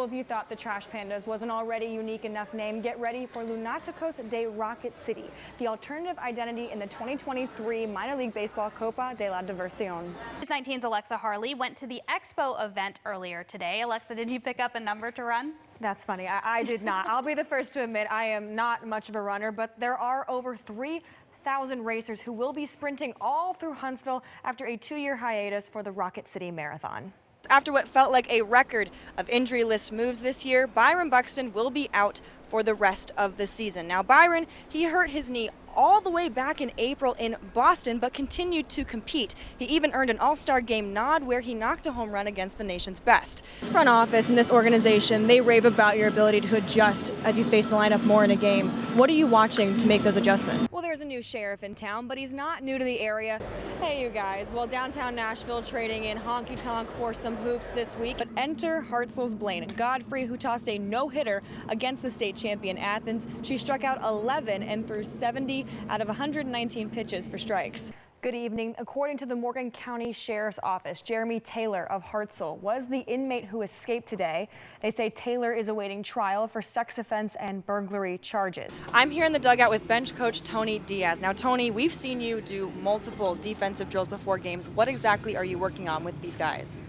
If you thought the Trash Pandas was an already unique enough name, get ready for Lunáticos de Rocket City, the alternative identity in the 2023 Minor League Baseball Copa de la Diversión. News 19's Alexa Harley went to the Expo event earlier today. Alexa, did you pick up a number to run? That's funny. I did not. I'll be the first to admit I am not much of a runner, but there are over 3,000 racers who will be sprinting all through Huntsville after a 2-year hiatus for the Rocket City Marathon. After what felt like a record of injury list moves this year, Byron Buxton will be out for the rest of the season. Now, Byron, he hurt his knee all the way back in April in Boston, but continued to compete. He even earned an All-Star Game nod where he knocked a home run against the nation's best. This front office and this organization, they rave about your ability to adjust as you face the lineup more in a game. What are you watching to make those adjustments? Well, there's a new sheriff in town, but he's not new to the area. Hey, you guys. Well, downtown Nashville trading in honky-tonk for some hoops this week. But enter Hartzell's Blaine Godfrey, who tossed a no-hitter against the state champion Athens. She struck out 11 and threw 70 out of 119 pitches for strikes. Good evening. According to the Morgan County Sheriff's Office, Jeremy Taylor of Hartzell was the inmate who escaped today. They say Taylor is awaiting trial for sex offense and burglary charges. I'm here in the dugout with bench coach Tony Diaz. Now, Tony, we've seen you do multiple defensive drills before games. What exactly are you working on with these guys?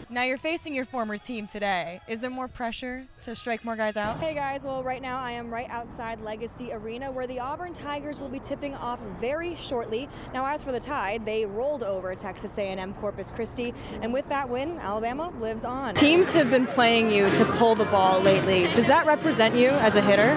Now you're facing your former team today. Is there more pressure to strike more guys out? Hey guys, well right now I am right outside Legacy Arena where the Auburn Tigers will be tipping off very shortly. Now as for the Tide, they rolled over Texas A&M Corpus Christi, and with that win, Alabama lives on. Teams have been playing you to pull the ball lately. Does that represent you as a hitter?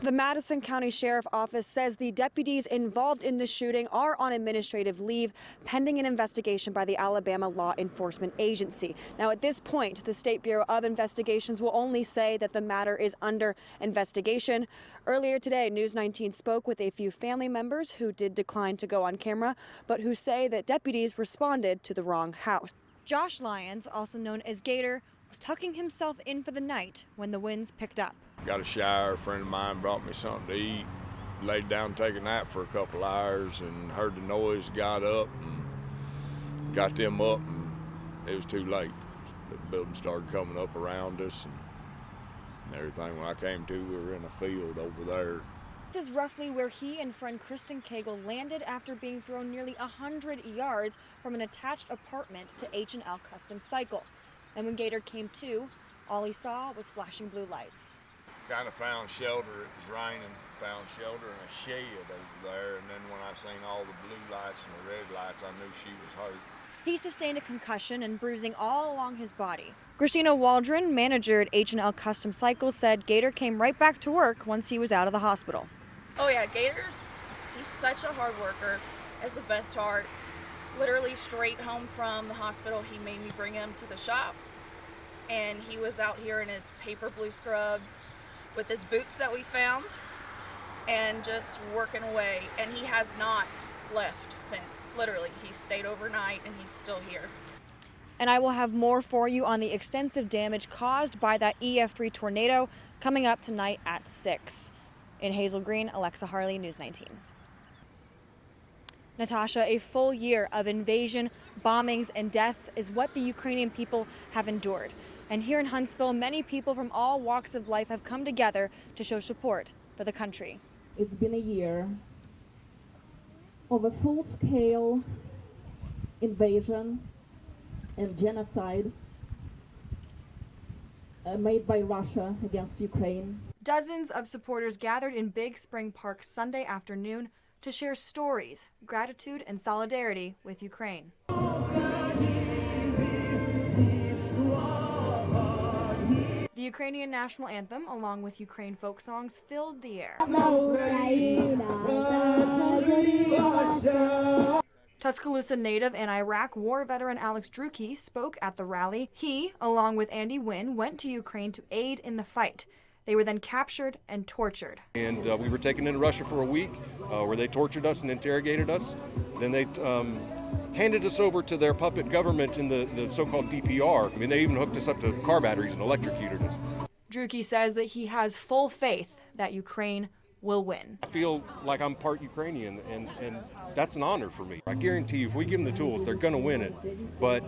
The Madison County Sheriff Office says the deputies involved in the shooting are on administrative leave pending an investigation by the Alabama Law Enforcement Agency. Now, at this point, the State Bureau of Investigations will only say that the matter is under investigation. Earlier today, News 19 spoke with a few family members who did decline to go on camera, but who say that deputies responded to the wrong house. Josh Lyons, also known as Gator, was tucking himself in for the night when the winds picked up. Got a shower, a friend of mine brought me something to eat, laid down, take a nap for a couple hours, and heard the noise, got up, and got them up, and it was too late. The building started coming up around us and everything. When I came to, we were in a field over there. This is roughly where he and friend Kristen Cagle landed after being thrown nearly 100 yards from an attached apartment to H&L Custom Cycle. And when Gator came to, all he saw was flashing blue lights. Kind of found shelter. It was raining, found shelter in a shed over there, and then when I seen all the blue lights and the red lights, I knew she was hurt. He sustained a concussion and bruising all along his body. Christina Waldron, manager at H&L Custom Cycles, said Gator came right back to work once he was out of the hospital. Oh yeah, he's such a hard worker, has the best heart. Literally straight home from the hospital, he made me bring him to the shop, and he was out here in his paper blue scrubs with his boots that we found and just working away, and he has not left since. Literally, he stayed overnight and he's still here. And I will have more for you on the extensive damage caused by that EF3 tornado coming up tonight at 6. In Hazel Green, Alexa Harley, News 19. Natasha, a full year of invasion, bombings, and death is what the Ukrainian people have endured. And here in Huntsville, many people from all walks of life have come together to show support for the country. It's been a year of a full-scale invasion and genocide made by Russia against Ukraine. Dozens of supporters gathered in Big Spring Park Sunday afternoon to share stories, gratitude, and solidarity with Ukraine. The Ukrainian national anthem, along with Ukraine folk songs, filled the air. Tuscaloosa native and Iraq war veteran Alex Druki spoke at the rally. He, along with Andy Wynn, went to Ukraine to aid in the fight. They were then captured and tortured. And we were taken into Russia for a week where they tortured us and interrogated us. Then they handed us over to their puppet government in the so-called DPR. I mean, they even hooked us up to car batteries and electrocuted us. Druki says that he has full faith that Ukraine will win. I feel like I'm part Ukrainian, and that's an honor for me. I guarantee you, if we give them the tools, they're going to win it. But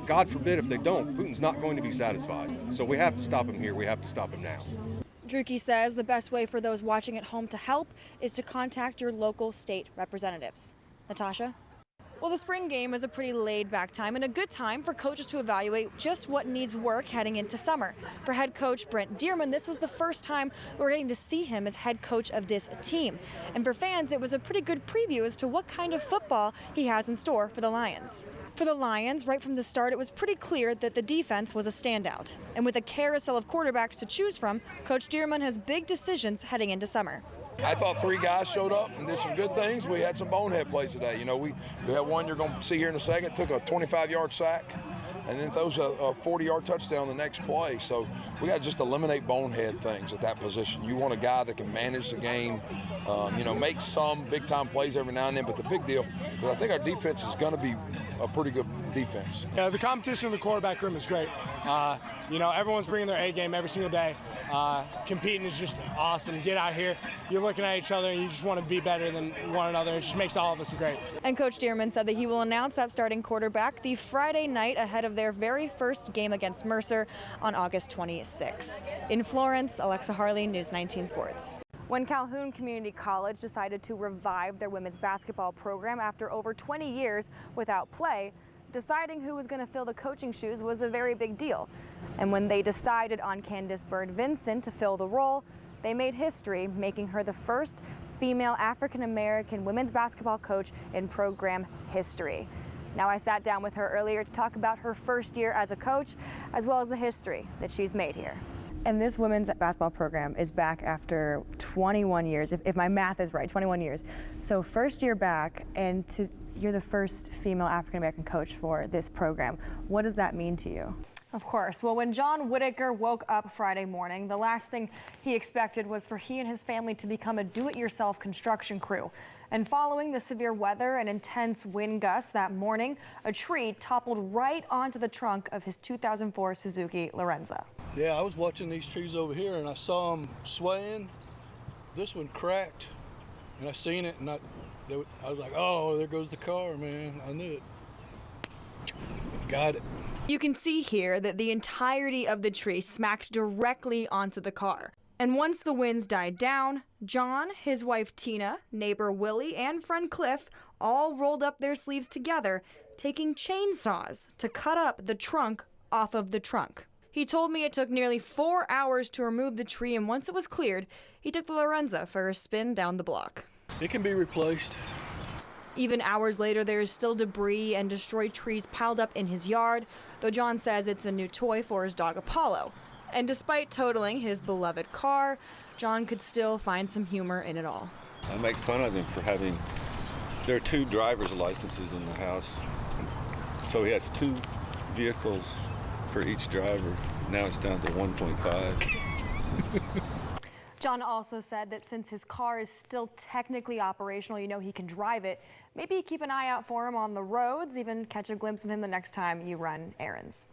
God forbid if they don't, Putin's not going to be satisfied. So we have to stop him here. We have to stop him now. Druki says the best way for those watching at home to help is to contact your local state representatives. Natasha? Well, the spring game is a pretty laid-back time and a good time for coaches to evaluate just what needs work heading into summer. For head coach Brent Dearman, this was the first time we're getting to see him as head coach of this team. And for fans, it was a pretty good preview as to what kind of football he has in store for the Lions. For the Lions, right from the start, it was pretty clear that the defense was a standout. And with a carousel of quarterbacks to choose from, Coach Dearman has big decisions heading into summer. I thought 3 guys showed up and did some good things. We had some bonehead plays today. You know, we had one you're going to see here in a second, took a 25-yard sack, and then throws a 40-yard touchdown the next play. So we got to just eliminate bonehead things at that position. You want a guy that can manage the game, you know, make some big-time plays every now and then. But the big deal is I think our defense is going to be a pretty good defense. Yeah, the competition in the quarterback room is great. You know, everyone's bringing their A game every single day. Competing is just awesome. Get out here, you're looking at each other, and you just want to be better than one another. It just makes all of us great. And Coach Dearman said that he will announce that starting quarterback the Friday night ahead of their very first game against Mercer on August 26th. In Florence, Alexa Harley, News 19 Sports. When Calhoun Community College decided to revive their women's basketball program after over 20 years without play, deciding who was going to fill the coaching shoes was a very big deal. And when they decided on Candace Bird Vincent to fill the role, they made history, making her the first female African-American women's basketball coach in program history. Now, I sat down with her earlier to talk about her first year as a coach, as well as the history that she's made here. And this women's basketball program is back after 21 years, if my math is right, 21 years. So first year back, and you're the first female African-American coach for this program. What does that mean to you? Of course. Well, when John Whitaker woke up Friday morning, the last thing he expected was for he and his family to become a do-it-yourself construction crew. And following the severe weather and intense wind gusts that morning, a tree toppled right onto the trunk of his 2004 Suzuki Lorenza. Yeah, I was watching these trees over here and I saw them swaying. This one cracked and I seen it and I was like, oh, there goes the car, man. I knew it. Got it. You can see here that the entirety of the tree smacked directly onto the car. And once the winds died down, John, his wife Tina, neighbor Willie, and friend Cliff all rolled up their sleeves together, taking chainsaws to cut up the trunk off of the trunk. He told me it took nearly 4 hours to remove the tree, and once it was cleared, he took the Lorenza for a spin down the block. It can be replaced. Even hours later, there is still debris and destroyed trees piled up in his yard, though John says it's a new toy for his dog Apollo. And despite totaling his beloved car, John could still find some humor in it all. I make fun of him for having, there are 2 driver's licenses in the house, so he has 2 vehicles for each driver. Now it's down to 1.5. John also said that since his car is still technically operational, you know he can drive it, maybe keep an eye out for him on the roads, even catch a glimpse of him the next time you run errands.